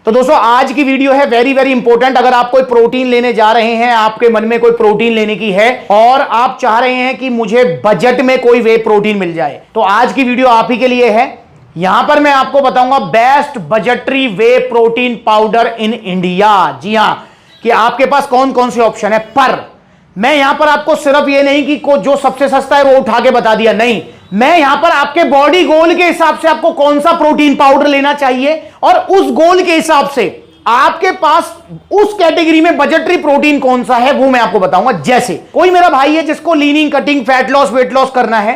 तो दोस्तों आज की वीडियो है वेरी वेरी इंपॉर्टेंट। अगर आप कोई प्रोटीन लेने जा रहे हैं, आपके मन में कोई प्रोटीन लेने की है और आप चाह रहे हैं कि मुझे बजट में कोई वे प्रोटीन मिल जाए, तो आज की वीडियो आप ही के लिए है। यहां पर मैं आपको बताऊंगा best budgetary way protein powder in India. जी हां, कि आपके पास कौन कौन से ऑप्शन है। पर मैं यहां पर आपको सिर्फ ये नहीं कि जो सबसे सस्ता है वो उठा के बता दिया, नहीं, मैं यहां पर आपके बॉडी गोल के हिसाब से आपको कौन सा प्रोटीन पाउडर लेना चाहिए और उस गोल के हिसाब से आपके पास उस कैटेगरी में बजटरी प्रोटीन कौन सा है वो मैं आपको बताऊंगा। जैसे कोई मेरा भाई है जिसको leaning, cutting, fat loss, weight loss करना है,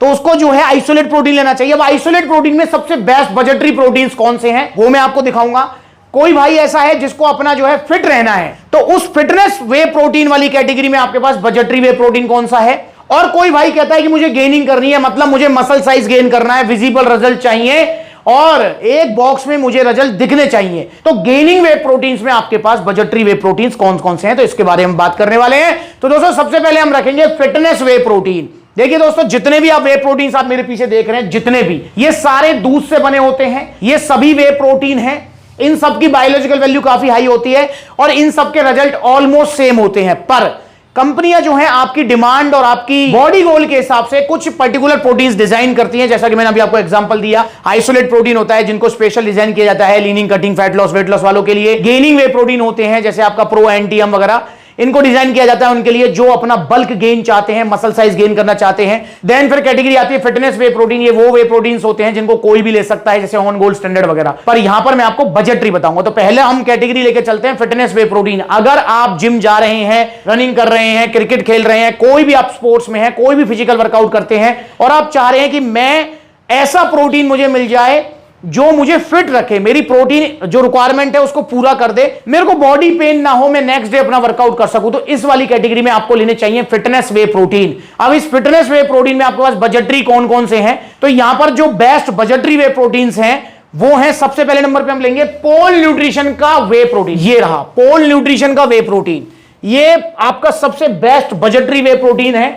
तो उसको जो है आइसोलेट प्रोटीन लेना चाहिए। अब आइसोलेट प्रोटीन में सबसे बेस्ट बजटरी प्रोटीन कौन से हैं वो मैं आपको दिखाऊंगा। कोई भाई ऐसा है जिसको अपना जो है फिट रहना है, तो उस फिटनेस वे प्रोटीन वाली कैटेगरी में आपके पास बजटरी वे प्रोटीन कौन सा है। और कोई भाई कहता है कि मुझे गेनिंग करनी है, मतलब मुझे मसल साइज गेन करना है, विजिबल रिजल्ट चाहिए और एक बॉक्स में मुझे रिजल्ट दिखने चाहिए, तो गेनिंग वे प्रोटीन्स में आपके पास बजटरी वे प्रोटीन्स कौन कौन से हैं, तो इसके बारे में बात करने वाले हैं। तो दोस्तों सबसे पहले हम रखेंगे फिटनेस वे प्रोटीन। देखिए दोस्तों, जितने भी आप वे प्रोटीन्स आप मेरे पीछे देख रहे हैं, जितने भी, ये सारे दूध से बने होते हैं, ये सभी वे प्रोटीन हैं। इन सब की बायोलॉजिकल वैल्यू काफी हाई होती है और इन सब के रिजल्ट ऑलमोस्ट सेम होते हैं। पर कंपनियां जो हैं आपकी डिमांड और आपकी बॉडी गोल के हिसाब से कुछ पर्टिकुलर प्रोटीन्स डिजाइन करती हैं। जैसा कि मैंने अभी आपको एग्जांपल दिया, आइसोलेट प्रोटीन होता है जिनको स्पेशल डिजाइन किया जाता है leaning, cutting, fat loss, weight loss वालों के लिए। गेनिंग वे प्रोटीन होते हैं जैसे आपका प्रो, एंटीएम वगैरह, इनको डिजाइन किया जाता है उनके लिए जो अपना बल्क गेन चाहते हैं, मसल साइज गेन करना चाहते हैं। देन फिर कैटेगरी आती है फिटनेस वे प्रोटीन। ये वो वे प्रोटीन्स होते हैं जिनको कोई भी ले सकता है, जैसे ऑन गोल्ड, स्टैंडर्ड वगैरह। पर यहां पर मैं आपको बजटरी बताऊंगा। तो पहले हम कैटेगरी लेके चलते हैं फिटनेस वे प्रोटीन। अगर आप जिम जा रहे हैं, रनिंग कर रहे हैं, क्रिकेट खेल रहे हैं, कोई भी आप स्पोर्ट्स में है, कोई भी फिजिकल वर्कआउट करते हैं और आप चाह रहे हैं कि मैं ऐसा प्रोटीन मुझे मिल जाए जो मुझे फिट रखे, मेरी प्रोटीन जो रिक्वायरमेंट है उसको पूरा कर दे, मेरे को बॉडी पेन ना हो, मैं नेक्स्ट डे अपना वर्कआउट कर सकूं, तो इस वाली कैटेगरी में आपको लेने चाहिए फिटनेस वे प्रोटीन। अब इस फिटनेस वे प्रोटीन में आपके पास बजटरी कौन कौन से हैं, तो यहां पर जो बेस्ट बजटरी वे प्रोटीन्स हैं वो है, सबसे पहले नंबर पे हम लेंगे पोल न्यूट्रिशन का वे प्रोटीन। ये रहा पोल न्यूट्रिशन का वे प्रोटीन, ये आपका सबसे बेस्ट बजटरी वे प्रोटीन है।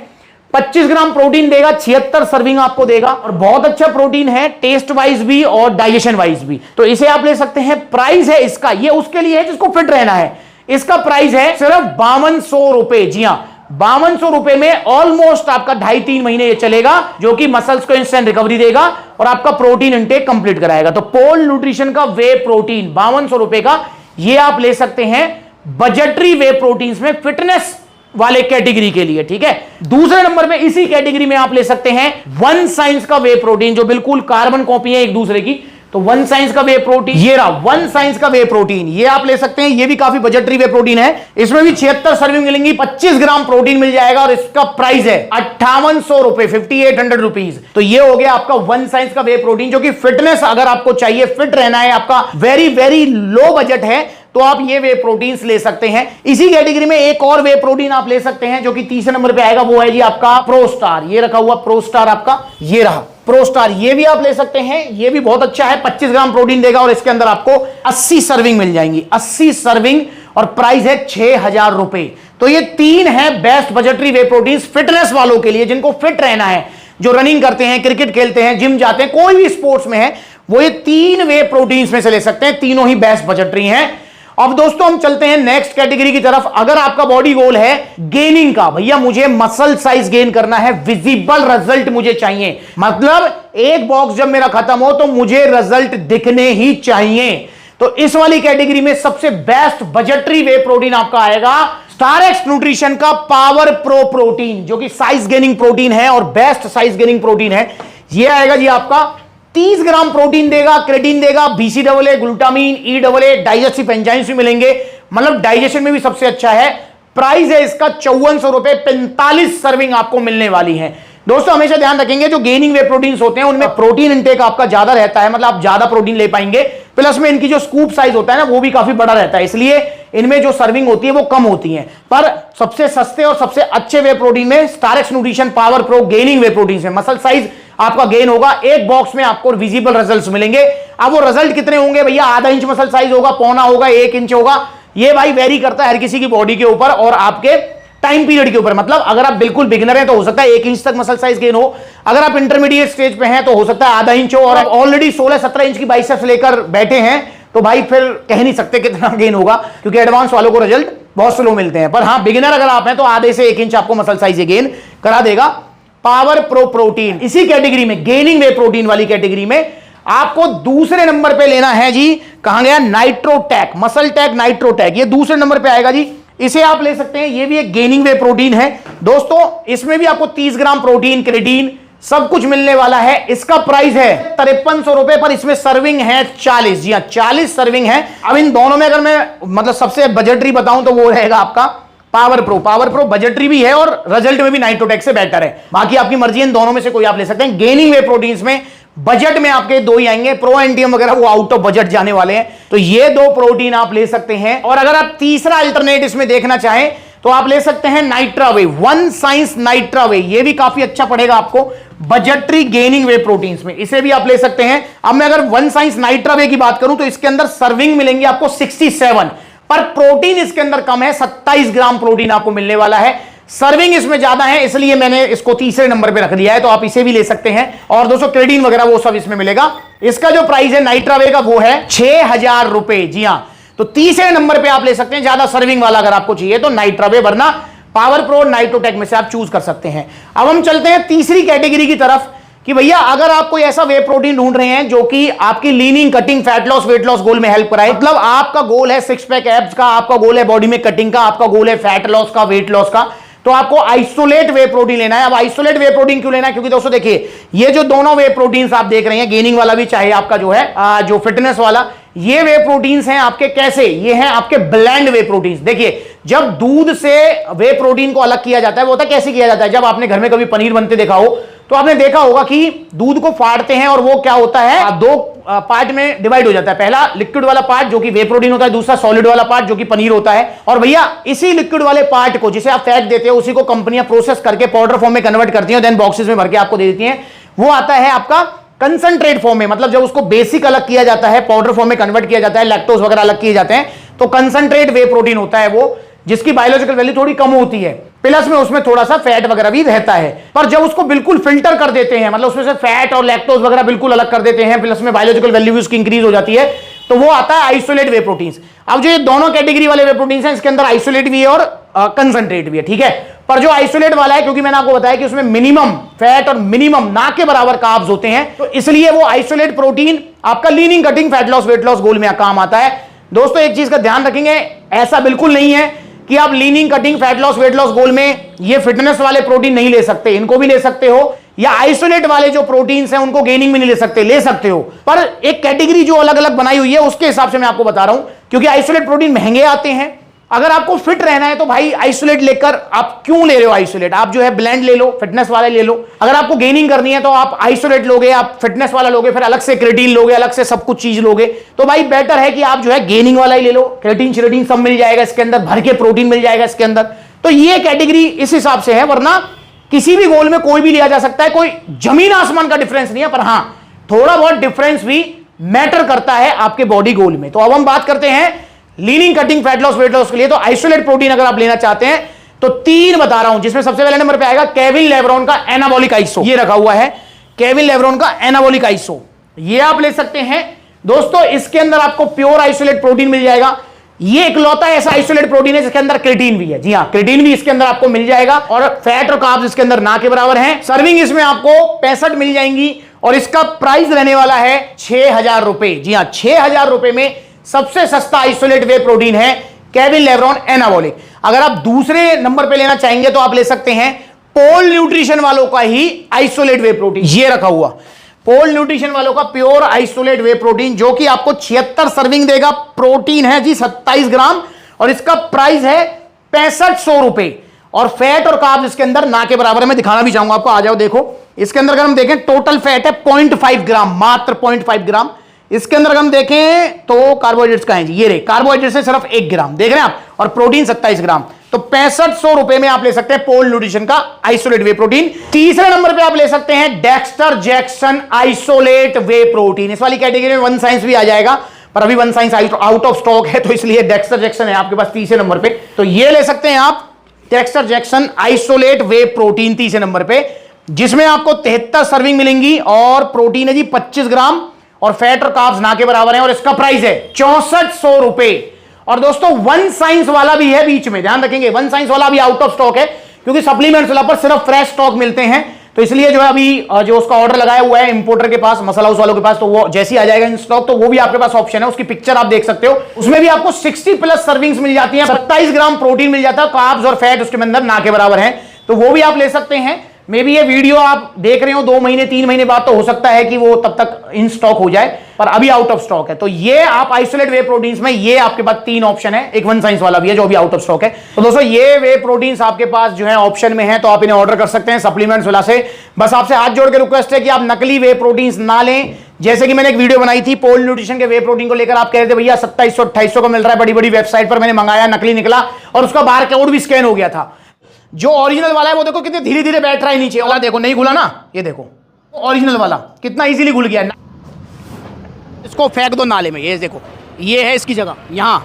25 ग्राम प्रोटीन देगा, 76 सर्विंग आपको देगा और बहुत अच्छा प्रोटीन है टेस्ट वाइज भी और डाइजेशन वाइज भी, तो इसे आप ले सकते हैं। प्राइस है इसका, ये उसके लिए है जिसको फिट रहना है, इसका प्राइस है सिर्फ 5200 रुपए। जी हां, 5200 रुपए में ऑलमोस्ट आपका 2.5-3 महीने ये चलेगा, जो कि मसल्स को इंस्टेंट रिकवरी देगा और आपका प्रोटीन इंटेक कंप्लीट कराएगा। तो पोल न्यूट्रिशन का वे प्रोटीन 5200 रुपए का, ये आप ले सकते हैं बजटरी वे प्रोटीन्स में फिटनेस वाले कैटेगरी के लिए। ठीक है, दूसरे नंबर पे इसी कैटेगरी में आप ले सकते हैं वन साइंस का वे प्रोटीन, जो बिल्कुल कार्बन कॉपी है एक दूसरे की। तो वन साइंस का वे प्रोटीन, ये रहा वन साइंस का वे प्रोटीन, ये आप ले सकते हैं। ये भी काफी बजटरी वे प्रोटीन है, इसमें भी 76 सर्विंग मिलेंगी, 25 ग्राम प्रोटीन मिल जाएगा और इसका प्राइस है 5800 रुपए, 5800 रुपीज। तो ये हो गया आपका वन साइंस का वे प्रोटीन, जो कि फिटनेस अगर आपको चाहिए, फिट रहना है, आपका वेरी वेरी लो बजट है, तो आप ये वे प्रोटीन्स ले सकते हैं। इसी कैटेगरी में एक और वे प्रोटीन आप ले सकते हैं जो कि तीसरे नंबर पे आएगा, वो है जी आपका प्रोस्टार। ये रखा हुआ प्रोस्टार आपका, ये रहा प्रोस्टार, ये भी आप ले सकते हैं। ये भी बहुत अच्छा है, 25 ग्राम प्रोटीन देगा और इसके अंदर आपको 80 सर्विंग मिल जाएंगी, 80 सर्विंग, और प्राइस है 6000 रुपए। तो ये तीन है best budgetary way protein fitness वालों के लिए, जिनको फिट रहना है, जो रनिंग करते हैं, क्रिकेट खेलते हैं, जिम जाते हैं, कोई भी स्पोर्ट्स में है, वो ये तीन वे प्रोटीन्स में से ले सकते हैं। तीनों ही बेस्ट बजटरी हैं। अब दोस्तों हम चलते हैं नेक्स्ट कैटेगरी की तरफ। अगर आपका बॉडी गोल है गेनिंग का, भैया मुझे मसल साइज गेन करना है, विजिबल रिजल्ट मुझे चाहिए, मतलब एक बॉक्स जब मेरा खत्म हो तो मुझे रिजल्ट दिखने ही चाहिए, तो इस वाली कैटेगरी में सबसे बेस्ट बजटरी वे प्रोटीन आपका आएगा स्टारएक्स न्यूट्रिशन का पावर प्रो प्रोटीन, जो कि साइज गेनिंग प्रोटीन है और बेस्ट साइज गेनिंग प्रोटीन है। यह आएगा जी आपका 30 ग्राम प्रोटीन देगा, क्रेटीन देगा, BCAA, glutamine, EAA, digestive enzymes भी मिलेंगे, मतलब डाइजेशन में भी सबसे अच्छा है। प्राइस है इसका 5400 रुपए, 45 सर्विंग आपको मिलने वाली है। दोस्तों हमेशा ध्यान रखेंगे, जो गेनिंग वे प्रोटीन्स होते हैं उनमें प्रोटीन इंटेक आपका ज्यादा रहता है, मतलब आप ज्यादा प्रोटीन ले पाएंगे, प्लस में इनकी जो स्कूप साइज होता है ना वो भी काफी बड़ा रहता है, इसलिए इनमें जो सर्विंग होती है वो कम होती है। पर सबसे सस्ते और सबसे अच्छे वे प्रोटीन में स्टारएक्स न्यूट्रिशन पावर प्रो गेनिंग वे प्रोटीन में मसल साइज आपका गेन होगा, एक बॉक्स में आपको विजिबल रिजल्ट्स मिलेंगे। अब वो रिजल्ट कितने होंगे भैया, आधा इंच मसल साइज होगा, पौना होगा, 1 इंच होगा, ये भाई वेरी करता है हर किसी की बॉडी के ऊपर और आपके टाइम पीरियड के ऊपर। मतलब अगर आप बिल्कुल बिगिनर हैं तो हो सकता है 1 इंच तक मसल साइज गेन हो, अगर आप इंटरमीडिएट स्टेज पे हैं तो हो सकता है आधा इंच हो, और आप ऑलरेडी 16-17 इंच की बाइसेप्स लेकर बैठे हैं तो भाई फिर कह नहीं सकते कितना गेन होगा, क्योंकि एडवांस वालों को रिजल्ट बहुत स्लो मिलते हैं। पर हाँ, बिगिनर अगर आप हैं तो आधे से 1 इंच आपको मसल साइज गेन करा देगा। पावर प्रो प्रोटीन, इसी कैटेगरी में, गेनिंग वे प्रोटीन वाली कैटेगरी में आपको दूसरे नंबर पे लेना है जी, कहां गया, नाइट्रोटैक, मसल टैक नाइट्रोटैक, ये दूसरे नंबर पे आएगा जी। इसे आप ले सकते हैं, ये भी एक गेनिंग वे प्रोटीन है दोस्तों। इसमें भी आपको 30 ग्राम प्रोटीन, क्रेटीन सब कुछ मिलने वाला है। इसका प्राइस है 5300 रुपए, पर इसमें सर्विंग है 40। जी हां, 40 सर्विंग है। अब इन दोनों में अगर मैं मतलब सबसे बजटरी बताऊं तो वो रहेगा आपका power pro. Power pro budgetary भी है और रिजल्ट में भी नाइट्रोटेक से बेटर है। बाकी आपकी मर्जी, इन दोनों में से कोई आप ले सकते हैं। गेनिंग वे प्रोटीन्स में बजट में आपके दो ही आएंगे, प्रो एंटीएम वगैरह वो आउट ऑफ बजट जाने वाले हैं, तो ये दो प्रोटीन आप ले सकते हैं। और अगर आप तीसरा अल्टरनेट इसमें देखना चाहें तो आप ले सकते हैं नाइट्रावे, वन साइंस नाइट्रावे, ये भी काफी अच्छा पड़ेगा आपको बजटरी गेनिंग वे प्रोटीन्स में, इसे भी आप ले सकते हैं। अब मैं अगर वन साइंस नाइट्रावे की बात करूं तो इसके अंदर सर्विंग मिलेंगे आपको 67, पर प्रोटीन इसके अंदर कम है, 27 ग्राम प्रोटीन आपको मिलने वाला है। सर्विंग इसमें ज्यादा है, इसलिए मैंने इसको तीसरे नंबर पे रख दिया है, तो आप इसे भी ले सकते हैं। और दोस्तों क्रेटीन वगैरह वो सब इसमें मिलेगा। इसका जो प्राइस है नाइट्रावे का वो है 6000 रुपए। जी हां, तो तीसरे नंबर पे आप ले सकते हैं, ज्यादा सर्विंग वाला अगर आपको चाहिए तो नाइट्रावे, वरना पावर प्रो नाइट्रोटेक में से आप चूज कर सकते हैं। अब हम चलते हैं तीसरी कैटेगरी की तरफ कि भैया अगर आप कोई ऐसा वे प्रोटीन ढूंढ रहे हैं जो कि आपकी leaning, cutting, fat loss, weight loss goal में हेल्प कराए, मतलब आपका गोल है 6 पैक एब्स का, आपका गोल है बॉडी में कटिंग का, आपका गोल है फैट लॉस का, वेट लॉस का, तो आपको आइसोलेट वे प्रोटीन लेना है। अब आइसोलेट वे प्रोटीन क्यों लेना है, क्योंकि दोस्तों देखिए ये जो दोनों वे प्रोटीन्स आप देख रहे हैं, गेनिंग वाला भी चाहे आपका जो है जो फिटनेस वाला, ये वे प्रोटीन्स हैं आपके कैसे, ये हैं आपके ब्लेंड वे प्रोटीन्स। देखिए जब दूध से वे प्रोटीन को अलग किया जाता है, वो होता कैसे किया जाता है, जब आपने घर में कभी पनीर बनते देखा हो तो आपने देखा होगा कि दूध को फाड़ते हैं और वो क्या होता है, दो पार्ट में डिवाइड हो जाता है। पहला लिक्विड वाला पार्ट जो कि वे प्रोटीन होता है, दूसरा सॉलिड वाला पार्ट जो कि पनीर होता है। और भैया इसी लिक्विड वाले पार्ट को, जिसे आप फैट देते हो, उसी को कंपनियां प्रोसेस करके पाउडर फॉर्म में कन्वर्ट करती हैं, देन बॉक्सेस में भर के आपको दे देती हैं। वो आता है आपका कंसंट्रेट फॉर्म में, मतलब जब उसको बेसिक अलग किया जाता है, पाउडर फॉर्म में कन्वर्ट किया जाता है, लैक्टोज वगैरह अलग किए जाते हैं, तो कंसंट्रेट वे प्रोटीन होता है वो, जिसकी बायोलॉजिकल वैल्यू थोड़ी कम होती है, प्लस में उसमें थोड़ा सा फैट वगैरह भी रहता है। पर जब उसको बिल्कुल फिल्टर कर देते हैं, मतलब उसमें से फैट और लैक्टोज वगैरह बिल्कुल अलग कर देते हैं, प्लस में बायोलॉजिकल वैल्यू भी उसकी इंक्रीज हो जाती है, तो वो आता है आइसोलेट वे प्रोटीन्स। अब जो ये दोनों कैटेगरी वाले वे प्रोटीन्स हैं, इसके अंदर आइसोलेट भी है और कंसंट्रेट भी है, ठीक है। पर जो आइसोलेट वाला है, क्योंकि मैंने आपको बताया कि उसमें मिनिमम फैट और मिनिमम ना के बराबर कार्ब्स होते हैं, तो इसलिए वो आइसोलेट प्रोटीन आपका leaning, cutting, fat loss, weight loss goal में काम आता है। दोस्तों एक चीज का ध्यान रखेंगे, ऐसा बिल्कुल नहीं है कि आप leaning, cutting, fat loss, weight loss goal में ये फिटनेस वाले प्रोटीन नहीं ले सकते, इनको भी ले सकते हो, या आइसोलेट वाले जो प्रोटीन्स हैं उनको गेनिंग में नहीं ले सकते, ले सकते हो। पर एक कैटेगरी जो अलग अलग बनाई हुई है उसके हिसाब से मैं आपको बता रहा हूं, क्योंकि आइसोलेट प्रोटीन महंगे आते हैं। अगर आपको फिट रहना है तो भाई आइसोलेट लेकर आप क्यों ले रहे हो आइसोलेट, आप जो है ब्लेंड ले लो, फिटनेस वाले ले लो। अगर आपको गेनिंग करनी है तो आप आइसोलेट लोगे, आप फिटनेस वाला लोगे, फिर अलग से क्रेटीन लोगे, अलग से सब कुछ चीज लोगे, तो भाई बेटर है कि आप जो है गेनिंग वाला ही ले लो। क्रेटीन श्रेटीन सब मिल जाएगा इसके अंदर, भर के प्रोटीन मिल जाएगा इसके अंदर, तो ये कैटेगरी इस हिसाब से है। वरना किसी भी गोल में कोई भी लिया जा सकता है, कोई जमीन आसमान का डिफरेंस नहीं है, पर हां थोड़ा बहुत डिफरेंस भी मैटर करता है आपके बॉडी गोल में। तो अब हम बात करते हैं leaning, cutting, fat loss, weight loss के लिए। तो आइसोलेट प्रोटीन अगर आप लेना चाहते हैं तो 3 बता रहा हूं, जिसमें सबसे पहले नंबर पे आएगा केविन लेब्रॉन का एनाबॉलिक आइसो, ये रखा हुआ है केविन लेब्रॉन का एनाबॉलिक आइसो, ये आप ले सकते हैं। दोस्तों इसके अंदर आपको प्योर आइसोलेट प्रोटीन मिल जाएगा, ये इकलौता ऐसा आइसोलेट प्रोटीन है जिसके अंदर क्रेटीन भी है। जी हां, क्रेटीन भी इसके अंदर आपको मिल जाएगा, और फैट और कार्ब्स इसके अंदर ना के बराबर हैं। सर्विंग इसमें आपको 65 मिल जाएंगी, और इसका प्राइस रहने वाला है 6000 रुपए। जी हां, 6000 रुपए में सबसे सस्ता आइसोलेट वे प्रोटीन है केविन लेब्रॉन एनाबॉलिक। अगर आप दूसरे नंबर पे लेना चाहेंगे तो आप ले सकते हैं पोल न्यूट्रिशन वालों का ही आइसोलेट वे प्रोटीन, ये रखा हुआ पोल न्यूट्रिशन वालों का प्योर आइसोलेट वे प्रोटीन, जो कि आपको 76 सर्विंग देगा। प्रोटीन है जी 27 ग्राम, और इसका प्राइस है 6500 रुपए, और फैट और कार्ब्स इसके अंदर ना के बराबर है। मैं दिखाना भी चाहूंगा आपको, आ जाओ देखो। इसके अंदर अगर हम देखें टोटल फैट है 0.5 ग्राम, मात्र 0.5 ग्राम। इसके अंदर अगर हम देखें तो कार्बोहाइड्रेट्स का है जी, ये रहे कार्बोहाइड्रेट्स है सिर्फ 1 ग्राम, देख रहे हैं आप, और प्रोटीन 27 ग्राम। तो 6500 रुपए में आप ले सकते हैं पोल न्यूट्रिशन का आइसोलेट वे प्रोटीन। तीसरे नंबर पे आप ले सकते हैं Dexter Jackson isolate whey protein. इस वाली कैटेगरी में वन साइंस भी आ जाएगा, पर अभी one science out of stock है, तो इसलिए डेक्स्टर जैक्सन है आपके पास तीसरे नंबर पे। तो ये ले सकते हैं आप Dexter Jackson isolate whey protein तीसरे नंबर पे, जिसमें आपको 73 सर्विंग मिलेंगी, और प्रोटीन है जी 25 ग्राम, और फैट और कार्ब्स ना के बराबर है, और इसका प्राइस है 6400 रुपए। और दोस्तों वन साइंस वाला भी है बीच में, ध्यान रखेंगे, वन साइंस वाला भी आउट ऑफ स्टॉक है, क्योंकि सप्लीमेंट्स वाला पर सिर्फ फ्रेश स्टॉक मिलते हैं, तो इसलिए जो है अभी जो उसका ऑर्डर लगाया हुआ है इंपोर्टर के पास, मसाला हाउस वालों के पास, तो वो जैसे ही आ जाएगा इन स्टॉक तो वो भी आपके पास ऑप्शन है, उसकी पिक्चर आप देख सकते हो। उसमें भी आपको 60+ सर्विंग्स मिल जाती हैं, 27 ग्राम प्रोटीन मिल जाता है, कार्ब्स और फैट उसके अंदर ना के बराबर है, तो वो भी आप ले सकते हैं। मे बी ये वीडियो आप देख रहे हो 2 महीने 3 महीने बाद, तो हो सकता है कि वो तब तक इन स्टॉक हो जाए, पर अभी आउट ऑफ स्टॉक है। तो ये आप आइसोलेट वे प्रोटीन्स में ये आपके पास 3 ऑप्शन है, एक वन साइंस वाला भी है जो अभी आउट ऑफ स्टॉक है। तो दोस्तों ये वे प्रोटीन्स आपके पास जो है ऑप्शन में है, तो आप इन्हें ऑर्डर कर सकते हैं सप्लीमेंट्स वाला से। बस आपसे हाथ जोड़ के रिक्वेस्ट है कि आप नकली वे प्रोटीन्स ना लें। जैसे कि मैंने एक वीडियो बनाई थी पोल न्यूट्रिशन के वे प्रोटीन को लेकर, आप कह रहे थे भैया 2700-2800 का मिल रहा है, बड़ी बड़ी वेबसाइट पर मैंने मंगाया, नकली निकला और उसका बार कोड भी स्कैन हो गया था। जो ओरिजिनल वाला है वो देखो कितने धीरे धीरे बैठ रहा है नीचे, वाला देखो नहीं घुला ना, ये देखो ओरिजिनल वाला कितना इजीली घुल गया। इसको फेंक दो नाले में, ये देखो ये है इसकी जगह यहां।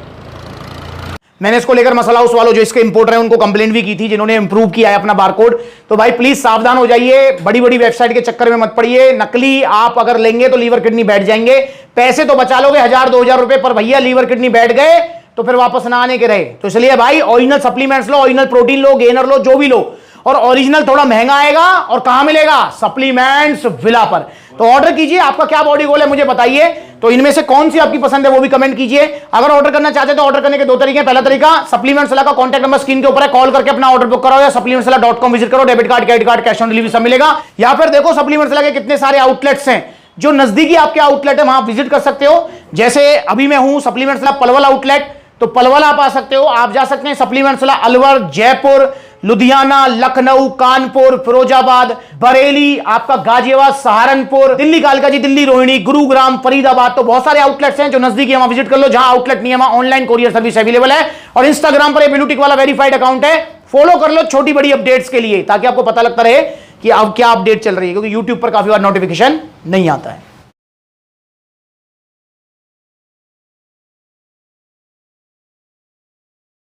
मैंने इसको लेकर मसाला हाउस वालों जो इसके इंपोर्टर हैं उनको कंप्लेंट भी की थी, जिन्होंने इंप्रूव किया है अपना बारकोड। तो भाई प्लीज सावधान हो जाइए, बड़ी बड़ी वेबसाइट के चक्कर में मत पड़िए। नकली आप अगर लेंगे तो लीवर किडनी बैठ जाएंगे, पैसे तो बचा लोगे 1000-2000 रुपए, पर भैया लीवर किडनी बैठ गए तो फिर वापस ना आने के रहे। तो इसलिए भाई ओरिजिनल सप्लीमेंट्स लो, ओरिजिनल प्रोटीन लो, गेनर लो, जो भी लो, और ओरिजिनल थोड़ा महंगा आएगा। और कहां मिलेगा? सप्लीमेंट्स विला पर। तो ऑर्डर कीजिए, आपका क्या बॉडी गोल है मुझे बताइए, तो इनमें से कौन सी आपकी पसंद है वो भी कमेंट कीजिए। अगर ऑर्डर करना चाहते हैं तो ऑर्डर करने के 2 तरीके हैं। पहला तरीका, सप्लीमेंट्स विला का कॉन्टैक्ट नंबर स्क्रीन के ऊपर है, कॉल करके अपना ऑर्डर बुक कराओ, या supplementsvilla.com विजिट करो, debit card, credit card, cash on delivery सब मिलेगा। या फिर देखो सप्लीमेंट्स विला के कितने सारे आउटलेट्स हैं, जो नजदीकी आपके आउटलेट है वहां विजिट कर सकते हो। जैसे अभी मैं हूं सप्लीमेंट्स विला पलवल आउटलेट, तो पलवल आप आ सकते हो। आप जा सकते हैं सप्लीमेंट्स विला अलवर, जयपुर, लुधियाना, लखनऊ, कानपुर, फिरोजाबाद, बरेली, आपका गाजियाबाद, सहारनपुर, दिल्ली कालकाजी, दिल्ली रोहिणी, गुरुग्राम, फरीदाबाद। तो बहुत सारे आउटलेट्स हैं जो नजदीकी है, वहां विजिट कर लो। जहां आउटलेट नहीं है वहां ऑनलाइन कोरियर सर्विस अवेलेबल है। और इंस्टाग्राम पर ब्लूटिक वाला वेरीफाइड अकाउंट है, फॉलो कर लो छोटी बड़ी अपडेट्स के लिए, ताकि आपको पता लगता रहे कि अब क्या अपडेट चल रही है, क्योंकि यूट्यूब पर काफी बार नोटिफिकेशन नहीं आता है।